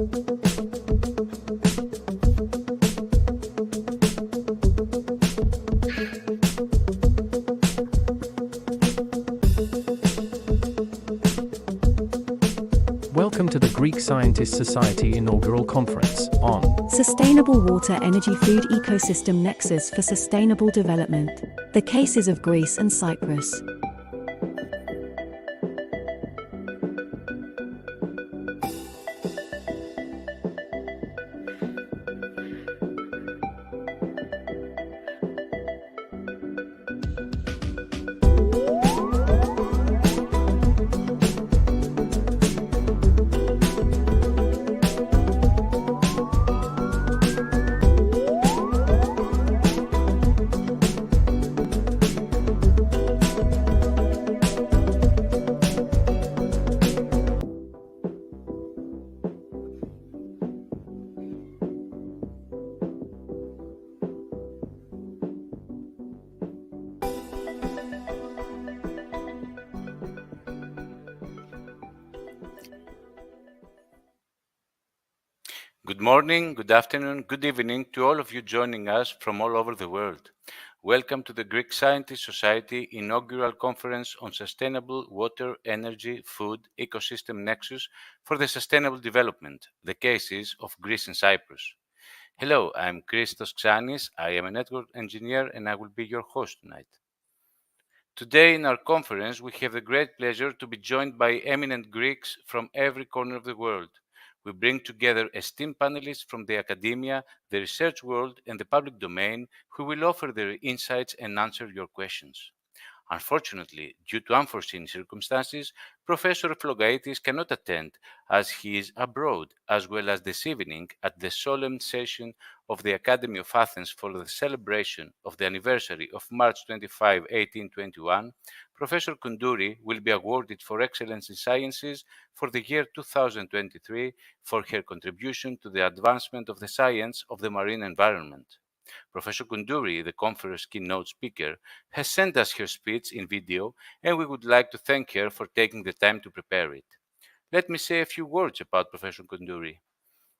Welcome to the Greek Scientists Society inaugural conference on Sustainable Water Energy Food Ecosystem Nexus for Sustainable Development, the cases of Greece and Cyprus. Good morning, good afternoon, good evening to all of you joining us from all over the world. Welcome to the Greek Scientists Society inaugural conference on Sustainable Water, Energy, Food, Ecosystem Nexus for the Sustainable Development, the cases of Greece and Cyprus. Hello, I'm Christos Xanis, I am a network engineer and I will be your host tonight. Today in our conference we have the great pleasure to be joined by eminent Greeks from every corner of the world. We bring together esteemed panelists from the academia, the research world, and the public domain who will offer their insights and answer your questions. Unfortunately, due to unforeseen circumstances, Professor Flogaitis cannot attend as he is abroad, as well as this evening at the solemn session of the Academy of Athens for the celebration of the anniversary of March 25, 1821, Professor Koundouri will be awarded for excellence in sciences for the year 2023 for her contribution to the advancement of the science of the marine environment. Professor Koundouri, the conference keynote speaker, has sent us her speech in video, and we would like to thank her for taking the time to prepare it. Let me say a few words about Professor Koundouri.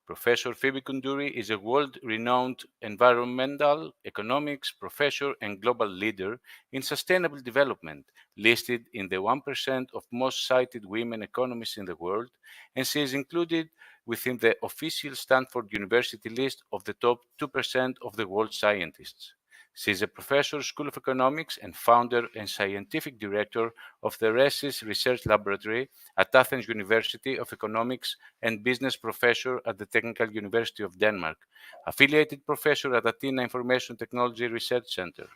Professor Phoebe Koundouri is a world-renowned environmental economics professor and global leader in sustainable development, listed in the 1% of most cited women economists in the world, and she is included within the official Stanford University list of the top 2% of the world's scientists. She is a professor, School of Economics, and founder and scientific director of the RESIS Research Laboratory at Athens University of Economics and business professor at the Technical University of Denmark, affiliated professor at Athena Information Technology Research Center.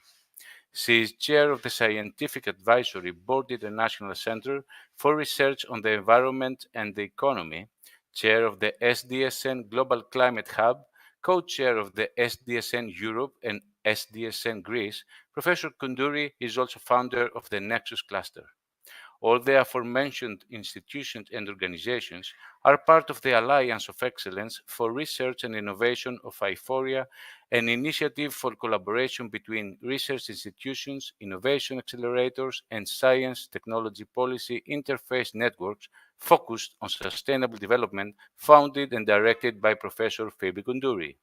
She is chair of the Scientific Advisory Board International Center for Research on the Environment and the Economy, chair of the SDSN Global Climate Hub, co-chair of the SDSN Europe and SDSN Greece. Professor Koundouri is also founder of the Nexus Cluster. All the aforementioned institutions and organizations are part of the Alliance of Excellence for Research and Innovation of IFORIA, an initiative for collaboration between research institutions, innovation accelerators, and science technology policy interface networks focused on sustainable development, founded and directed by Professor Phoebe Koundouri.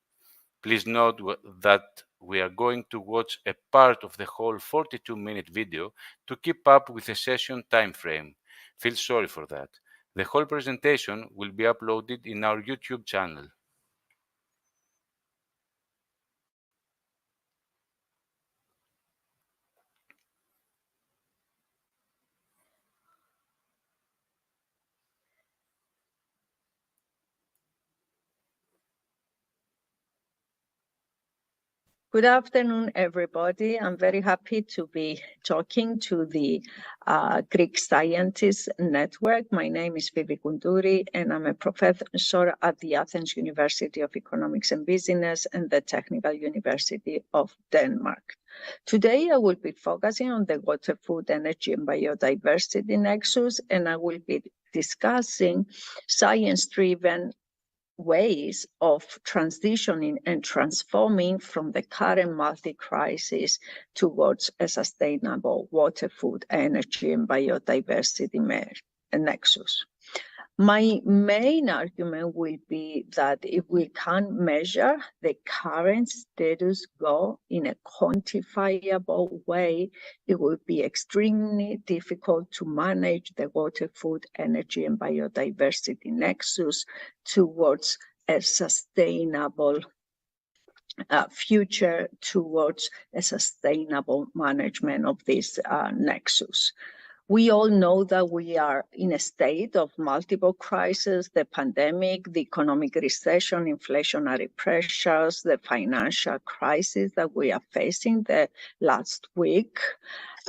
Please note that we are going to watch a part of the whole 42-minute video to keep up with the session time frame. Feel sorry for that. The whole presentation will be uploaded in our YouTube channel. Good afternoon, everybody. I'm very happy to be talking to the Greek Scientists Network. My name is Phoebe Koundouri, and I'm a professor at the Athens University of Economics and Business and the Technical University of Denmark. Today, I will be focusing on the water, food, energy, and biodiversity nexus, and I will be discussing science-driven ways of transitioning and transforming from the current multi-crisis towards a sustainable water, food, energy, and biodiversity nexus. My main argument will be that if we can't measure the current status quo in a quantifiable way, it will be extremely difficult to manage the water, food, energy, and biodiversity nexus towards a sustainable future, towards a sustainable management of this nexus. We all know that we are in a state of multiple crises: the pandemic, the economic recession, inflationary pressures, the financial crisis that we are facing the last week.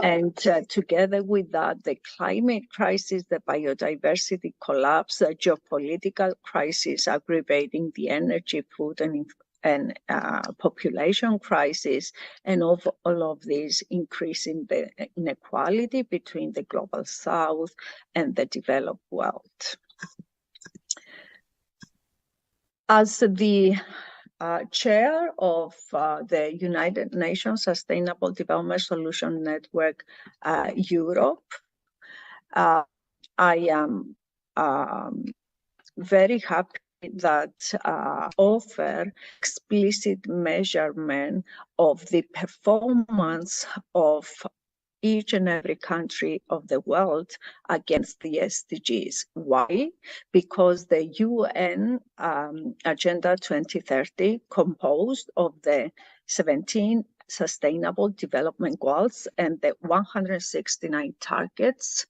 And together with that, the climate crisis, the biodiversity collapse, the geopolitical crisis aggravating the energy, food, and population crisis, and all of this increasing the inequality between the global south and the developed world. As the chair of the United Nations Sustainable Development Solution Network Europe, I am very happy that offer explicit measurement of the performance of each and every country of the world against the SDGs. Why? Because the UN Agenda 2030, composed of the 17 Sustainable Development Goals and the 169 targets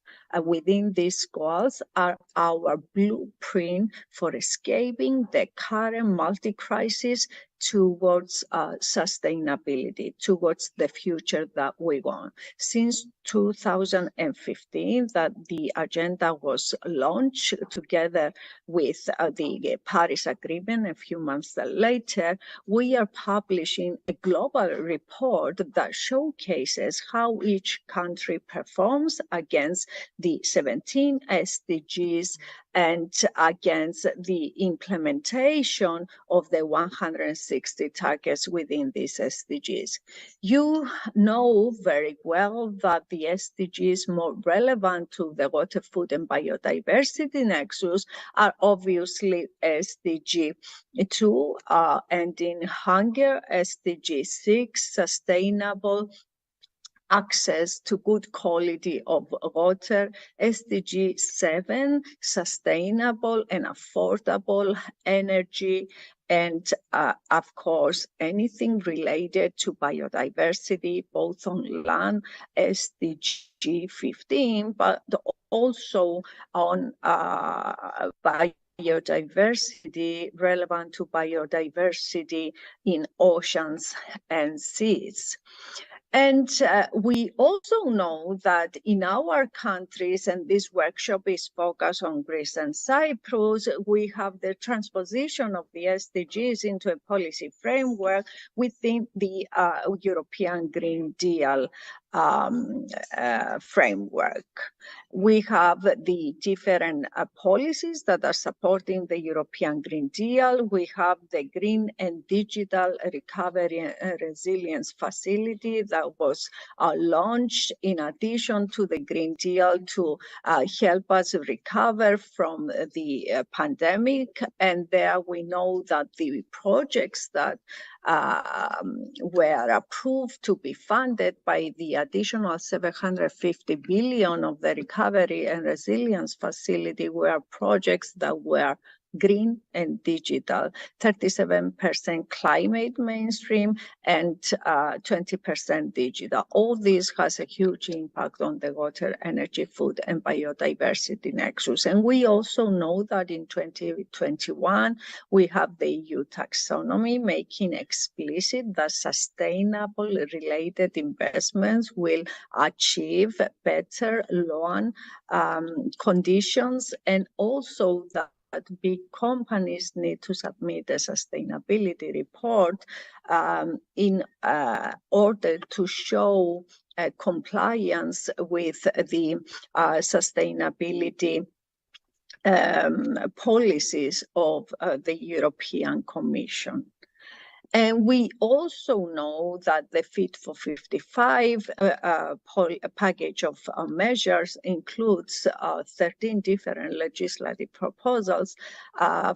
within these goals, are our blueprint for escaping the current multi-crisis towards sustainability, towards the future that we want. Since 2015, that the agenda was launched together with the Paris Agreement a few months later, we are publishing a global report that showcases how each country performs against the 17 SDGs and against the implementation of the 160 targets within these SDGs. You know very well that the SDGs more relevant to the water, food, and biodiversity nexus are obviously SDG 2, ending hunger, SDG 6, sustainable access to good quality of water, SDG 7, sustainable and affordable energy, and of course, anything related to biodiversity, both on land, SDG 15, but also on biodiversity, relevant to biodiversity in oceans and seas. And we also know that in our countries, and this workshop is focused on Greece and Cyprus, we have the transposition of the SDGs into a policy framework within the European Green Deal framework. We have the different policies that are supporting the European Green Deal. We have the Green and Digital Recovery and Resilience Facility that was launched in addition to the Green Deal to help us recover from the pandemic. And there we know that the projects that were approved to be funded by the additional 750 billion of the Recovery and Resilience Facility were projects that were green and digital, 37% climate mainstream and 20% digital. All this has a huge impact on the water, energy, food, and biodiversity nexus. And we also know that in 2021, we have the EU taxonomy making explicit that sustainable related investments will achieve better loan conditions, and also that big companies need to submit a sustainability report in order to show compliance with the sustainability policies of the European Commission. And we also know that the Fit for 55 package of measures includes 13 different legislative proposals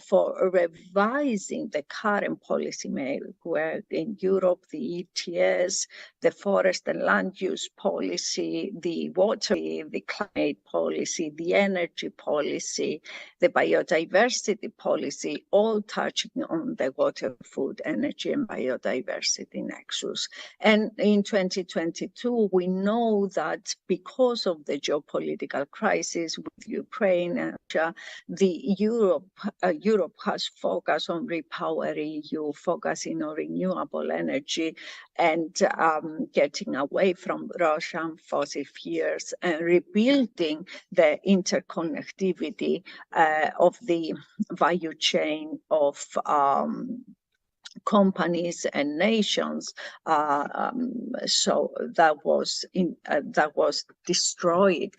for revising the current policy made, where in Europe, the ETS, the forest and land use policy, the water, the climate policy, the energy policy, the biodiversity policy, all touching on the water, food, energy, and biodiversity nexus. And in 2022, we know that because of the geopolitical crisis with Ukraine and Russia, Europe has focused on REPowerEU, focusing on renewable energy and getting away from Russian fossil fuels and rebuilding the interconnectivity of the value chain of companies and nations. So that was destroyed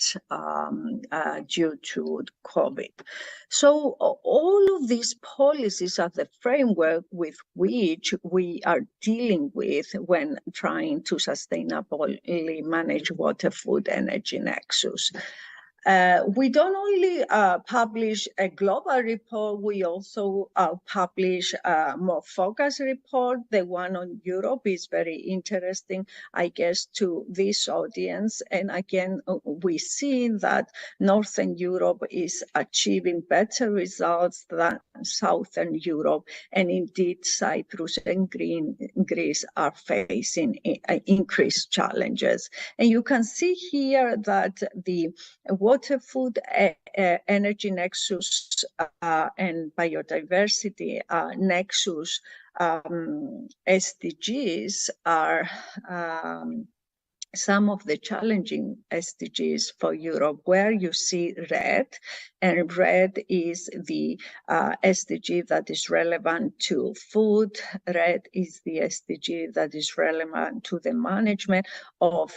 due to COVID. So all of these policies are the framework with which we are dealing with when trying to sustainably manage water, food, energy nexus. We don't only publish a global report, we also publish a more focused report. The one on Europe is very interesting, I guess, to this audience. And again, we see that Northern Europe is achieving better results than Southern Europe. And indeed, Cyprus and Greece are facing increased challenges. And you can see here that the water, food, energy nexus and biodiversity nexus SDGs are some of the challenging SDGs for Europe, where you see red, and red is the SDG that is relevant to food. Red is the SDG that is relevant to the management of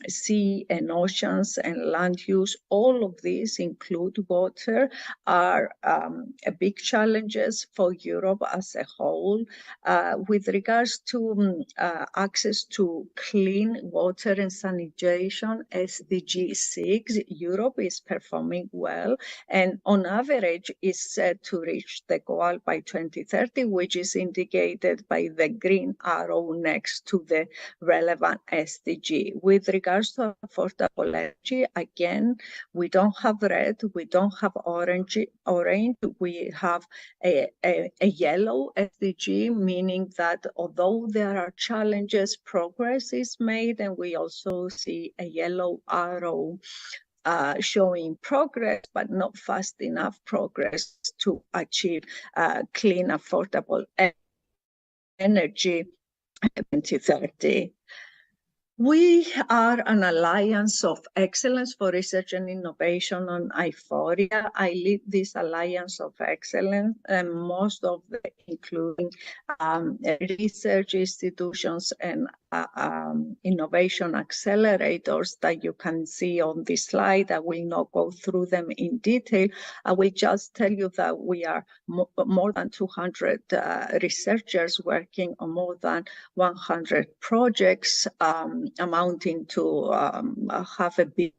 sea and oceans and land use. All of these include water, are big challenges for Europe as a whole. With regards to access to clean water and sanitation, SDG 6, Europe is performing well, and on average is set to reach the goal by 2030, which is indicated by the green arrow next to the relevant SDG. With regards to affordable energy, again, we don't have red, we don't have orange, we have a yellow SDG, meaning that although there are challenges, progress is made, and we also see a yellow arrow showing progress, but not fast enough progress to achieve clean, affordable energy by 2030. We are an alliance of excellence for research and innovation on IFORIA. I lead this alliance of excellence, and most of the including research institutions and innovation accelerators that you can see on this slide. I will not go through them in detail. I will just tell you that we are more than 200 researchers working on more than 100 projects, amounting to $500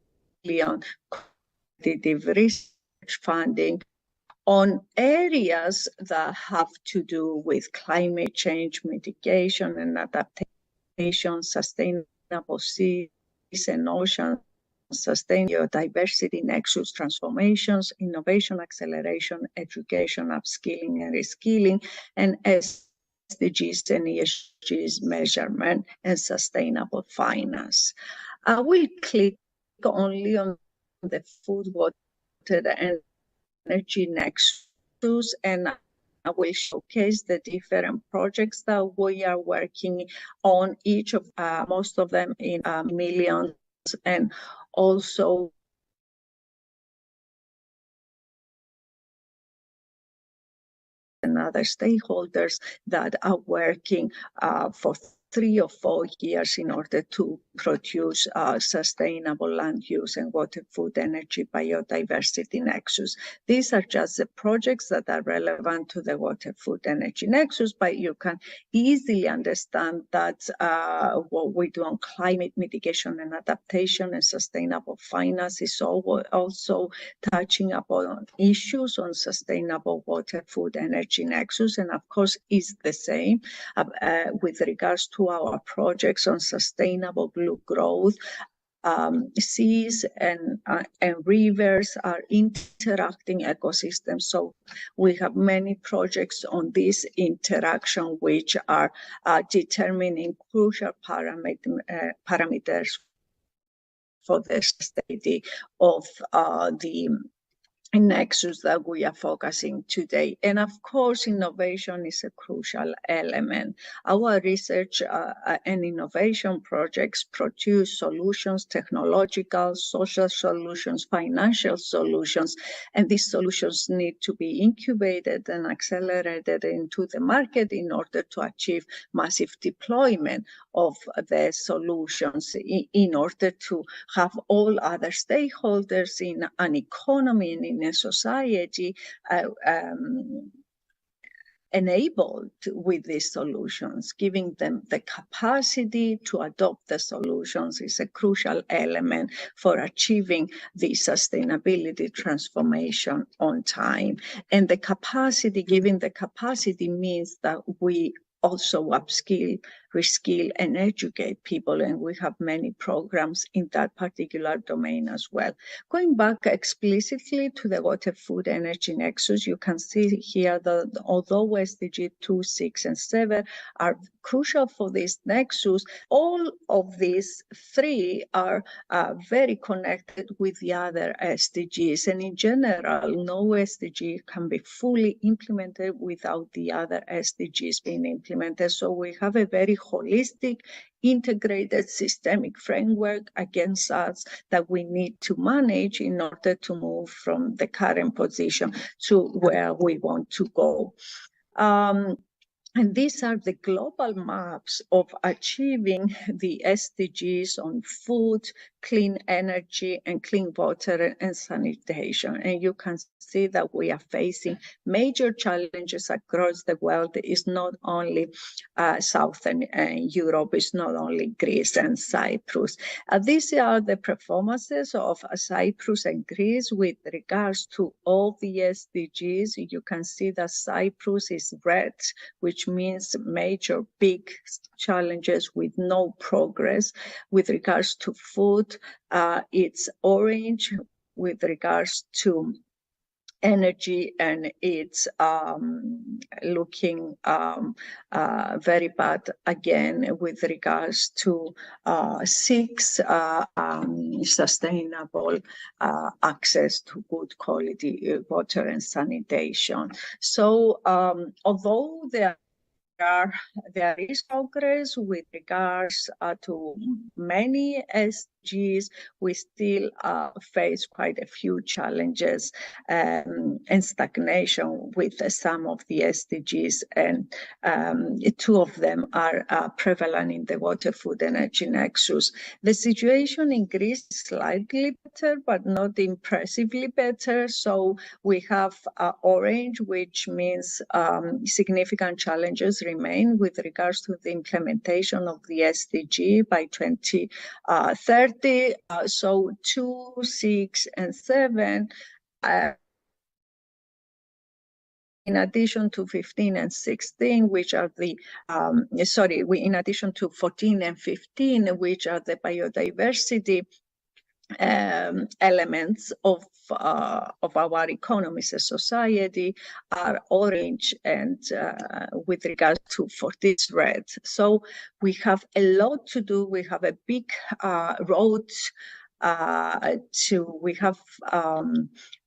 million competitive research funding on areas that have to do with climate change mitigation and adaptation, sustainable seas and oceans, sustainable biodiversity nexus transformations, innovation acceleration, education, upskilling and reskilling, and SDGs and EGDs measurement and sustainable finance. I will click only on the food, water, and energy nexus, and I will showcase the different projects that we are working on, each of most of them in millions, and also and other stakeholders that are working for 3 or 4 years in order to produce sustainable land use and water, food, energy, biodiversity nexus. These are just the projects that are relevant to the water, food, energy nexus, but you can easily understand that what we do on climate mitigation and adaptation and sustainable finance is also touching upon issues on sustainable water, food, energy nexus, and of course is the same with regards to our projects on sustainable blue growth. Seas and rivers are interacting ecosystems. So we have many projects on this interaction, which are determining crucial parameters for the stability of the nexus that we are focusing today. And of course, innovation is a crucial element. Our research and innovation projects produce solutions, technological, social solutions, financial solutions, and these solutions need to be incubated and accelerated into the market in order to achieve massive deployment of the solutions, in order to have all other stakeholders in an economy and in a society enabled with these solutions. Giving them the capacity to adopt the solutions is a crucial element for achieving the sustainability transformation on time. And the capacity, giving the capacity means that we also upskill, reskill, and educate people, and we have many programs in that particular domain as well. Going back explicitly to the water, food, energy nexus, you can see here that although SDG 2, 6, and 7 are crucial for this nexus, all of these three are very connected with the other SDGs, and in general, no SDG can be fully implemented without the other SDGs being implemented. So we have a very holistic, integrated, systemic framework against us that we need to manage in order to move from the current position to where we want to go. And these are the global maps of achieving the SDGs on food, clean energy, and clean water and sanitation. And you can see that we are facing major challenges across the world. It's not only Southern Europe, it's not only Greece and Cyprus. These are the performances of Cyprus and Greece with regards to all the SDGs. You can see that Cyprus is red, which means major big challenges with no progress. With regards to food, it's orange. With regards to energy, and it's looking very bad again with regards to 6, sustainable access to good quality water and sanitation. So although there is progress with regards to many SDGs, we still face quite a few challenges and stagnation with some of the SDGs, and 2 of them are prevalent in the water, food, energy nexus. The situation in Greece is slightly better, but not impressively better. So we have orange, which means significant challenges remain with regards to the implementation of the SDG by 2030. So 2, 6, and 7, in addition to 15 and 16, which are the, in addition to 14 and 15, which are the biodiversity elements of our economies as society, are orange, and with regards to 14 red. So we have a lot to do. We have a big road we have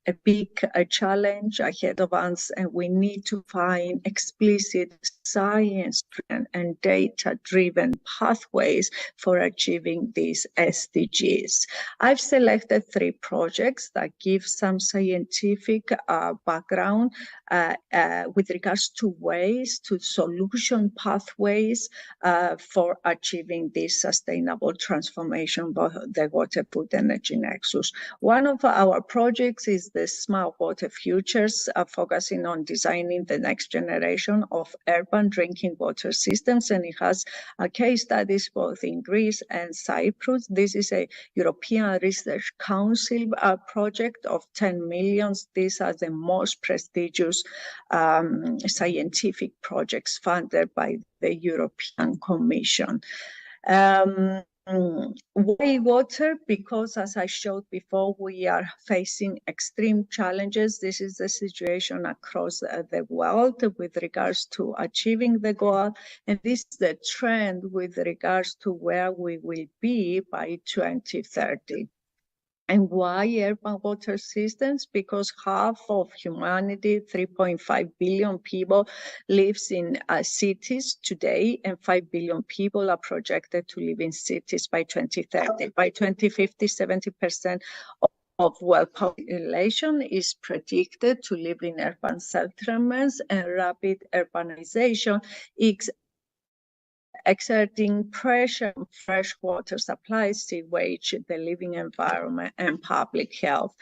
a big challenge ahead of us, and we need to find explicit science-driven and data-driven pathways for achieving these SDGs. I've selected 3 projects that give some scientific background with regards to ways, to solution pathways for achieving this sustainable transformation of the water food energy nexus. One of our projects is the Smart Water Futures, focusing on designing the next generation of urban drinking water systems, and it has case studies both in Greece and Cyprus. This is a European Research Council project of 10 million. These are the most prestigious scientific projects funded by the European Commission. Why water? Because, as I showed before, we are facing extreme challenges. This is the situation across the world with regards to achieving the goal, and this is the trend with regards to where we will be by 2030. And why urban water systems? Because half of humanity, 3.5 billion people, lives in cities today, and 5 billion people are projected to live in cities by 2030. By 2050, 70% of world population is predicted to live in urban settlements, and rapid urbanization is exerting pressure on freshwater supplies, sewage, the living environment, and public health.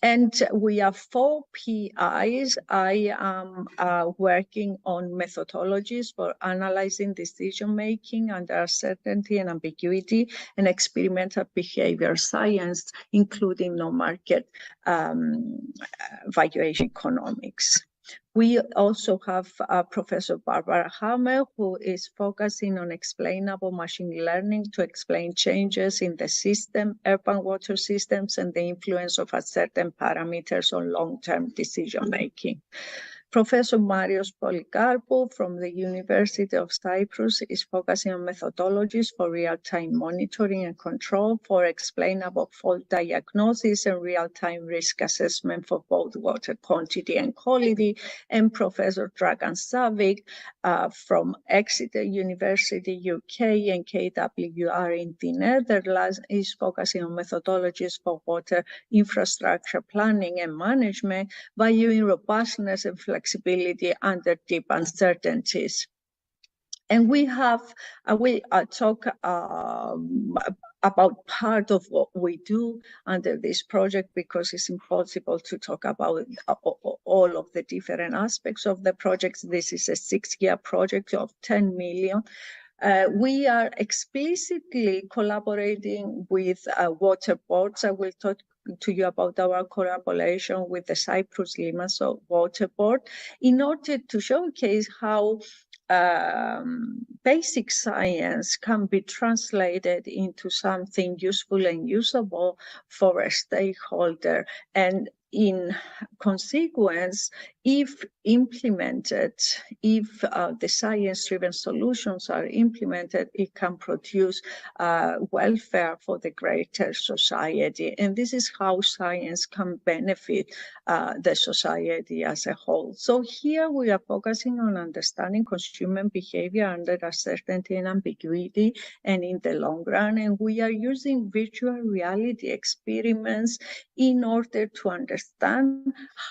And we have 4 PIs. I am working on methodologies for analyzing decision-making under uncertainty and ambiguity, and experimental behavior science, including no-market valuation economics. We also have Professor Barbara Hammer, who is focusing on explainable machine learning to explain changes in the system, urban water systems, and the influence of certain parameters on long-term decision-making. Professor Marios Polikarpou from the University of Cyprus is focusing on methodologies for real-time monitoring and control, for explainable fault diagnosis and real-time risk assessment for both water quantity and quality. And Professor Dragan Savic from Exeter University, UK, and KWR in the Netherlands is focusing on methodologies for water infrastructure planning and management, valuing robustness and flexibility under deep uncertainties. And we have, we talk about part of what we do under this project, because it's impossible to talk about all of the different aspects of the project. This is a 6-year project of 10 million. We are explicitly collaborating with water boards. I will talk to you about our collaboration with the Cyprus Limassol Water Board in order to showcase how basic science can be translated into something useful and usable for a stakeholder. And in consequence, if implemented, if the science-driven solutions are implemented, it can produce welfare for the greater society. And this is how science can benefit the society as a whole. So here we are focusing on understanding consumer behavior under uncertainty and ambiguity, and in the long run. And we are using virtual reality experiments in order to understand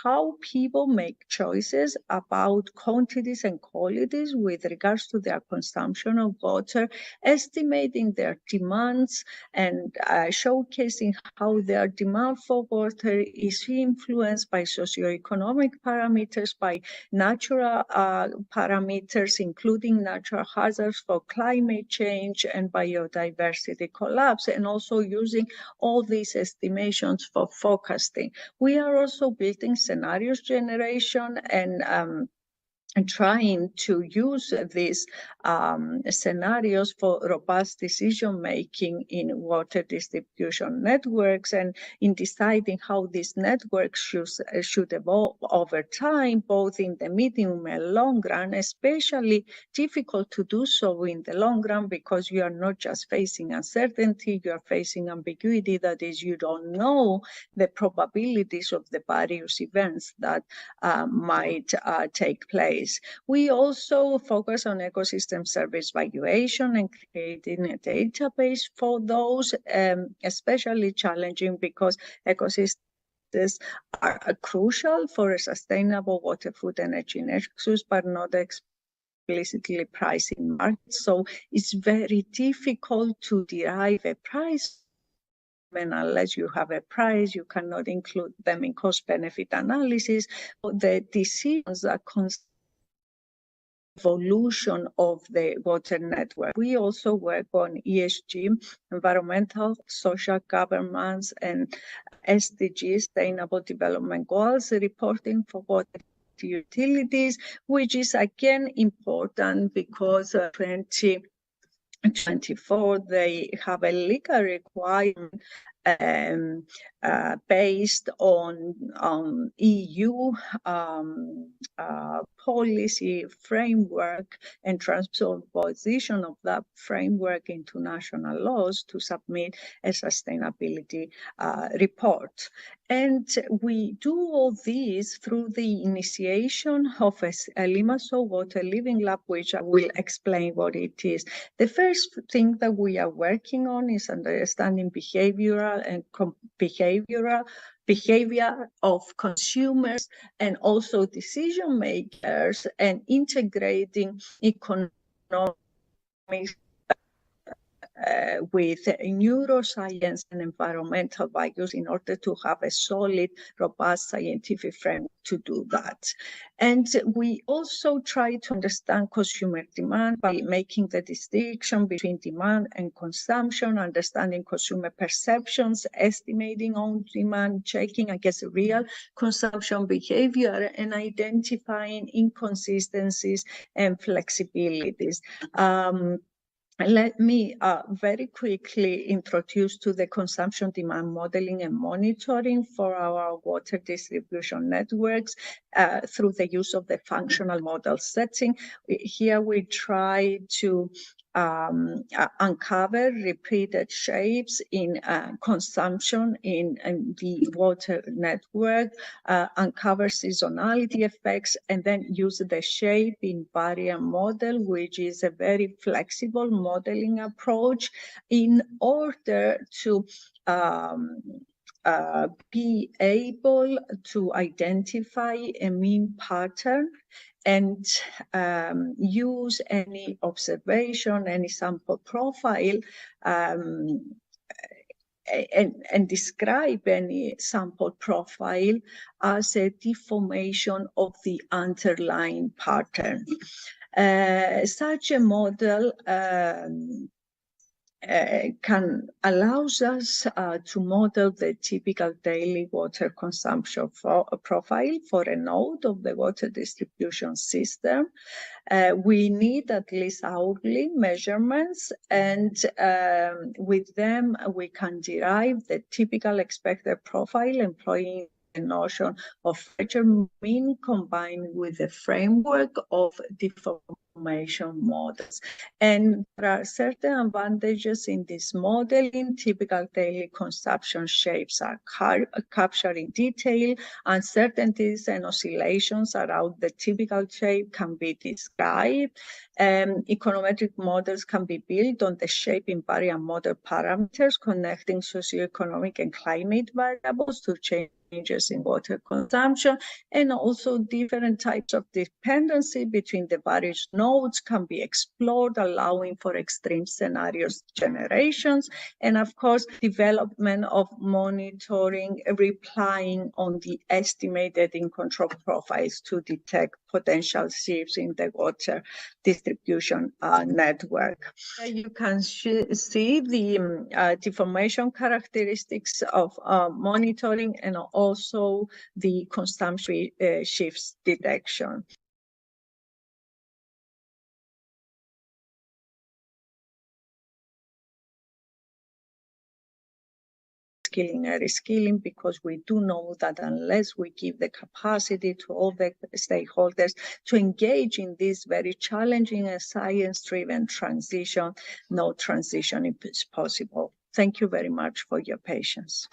how people make choices about quantities and qualities with regards to their consumption of water, estimating their demands, and showcasing how their demand for water is influenced by socioeconomic parameters, by natural parameters, including natural hazards for climate change and biodiversity collapse, and also using all these estimations for forecasting. We are also building scenarios generation and and trying to use these scenarios for robust decision-making in water distribution networks, and in deciding how these networks should evolve over time, both in the medium and long run. Especially difficult to do so in the long run because you are not just facing uncertainty, you are facing ambiguity. That is, you don't know the probabilities of the various events that might take place. We also focus on ecosystem service valuation and creating a database for those, especially challenging because ecosystems are crucial for a sustainable water, food, energy nexus, but not explicitly pricing markets. So it's very difficult to derive a price. And unless you have a price, you cannot include them in cost-benefit analysis. The decisions are evolution of the water network. We also work on ESG, environmental, social governance, and SDGs, Sustainable Development Goals, reporting for water utilities, which is again important because 2024 they have a legal requirement based on EU policy framework and transposition of that framework into national laws to submit a sustainability report. And we do all this through the initiation of a Limassol Water Living Lab, which I will explain what it is. The first thing that we are working on is understanding behavioral behavior of consumers and also decision makers, and integrating economics with neuroscience and environmental values in order to have a solid, robust scientific framework to do that. And we also try to understand consumer demand by making the distinction between demand and consumption, understanding consumer perceptions, estimating on demand, checking against real consumption behavior, and identifying inconsistencies and flexibilities. Let me very quickly introduce to the consumption demand modeling and monitoring for our water distribution networks through the use of the functional model setting. Here we try to uncover repeated shapes in consumption in the water network, uncover seasonality effects, and then use the shape invariant model, which is a very flexible modeling approach in order to be able to identify a mean pattern and use any observation, any sample profile, and describe any sample profile as a deformation of the underlying pattern. Such a model allows us to model the typical daily water consumption profile for a node of the water distribution system. We need at least hourly measurements, and with them we can derive the typical expected profile employing the notion of future mean combined with the framework of deformation models. And there are certain advantages in this modeling. Typical daily consumption shapes are captured in detail. Uncertainties and oscillations around the typical shape can be described. Econometric models can be built on the shape invariant model parameters, connecting socioeconomic and climate variables to changes in water consumption, and also different types of dependency between the various nodes can be explored, allowing for extreme scenarios generations, and of course development of monitoring, relying on the estimated in control profiles to detect potential shifts in the water distribution network. You can see the deformation characteristics of monitoring and also the consumption shifts detection. upskilling and reskilling, because we do know that unless we give the capacity to all the stakeholders to engage in this very challenging and science-driven transition, no transition is possible. Thank you very much for your patience.